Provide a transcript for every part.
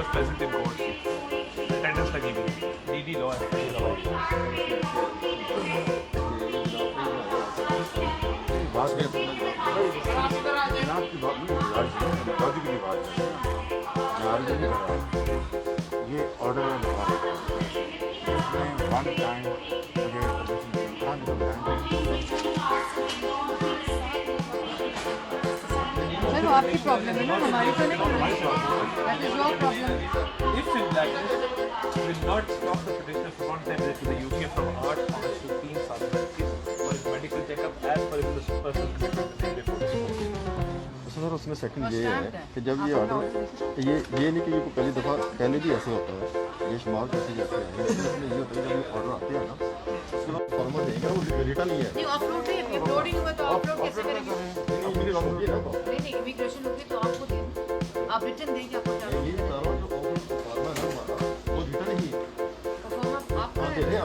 was present in court. Attendance लगी हुई है. DD law है. बात है जनाब की बात नहीं राजी की बात है नाराज नहीं कर रहा ये ऑर्डर है इसमें वन टाइम मुझे सर वो आपकी प्रॉब्लम है ना हमारी तो नहीं that is your problem If in that will not stop the petitioner from contacting to the UK from Art on a 15 Saturday for his medical checkup as per his personal commitment the day before this court. Sir उसमें second ये है कि जब ये order ये नहीं कि ये पहली दफ़ा पहले भी ऐसे होता है ये शुमार कैसे जाते हैं इसमें ये होता है जब ये ऑर्डर आते हैं ना उसके बाद फॉर्मल देंगे वो रिटर्न ही है नहीं अपलोड नहीं अपलोडिंग हुआ तो अपलोड कैसे करेंगे नहीं इमिग्रेशन होगी तो आपको दे आप रिटर्न देंगे आपको ये सारा जो फॉर्मल है ना हमारा वो रिटर्न ही है आप दे रहे हैं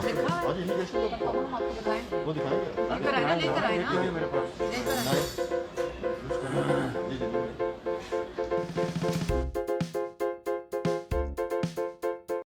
आज इमिग्रेशन आपको बताएं वो दिखाएंगे लेकर आए ना लेकर आए ना मेरे पास लेकर आए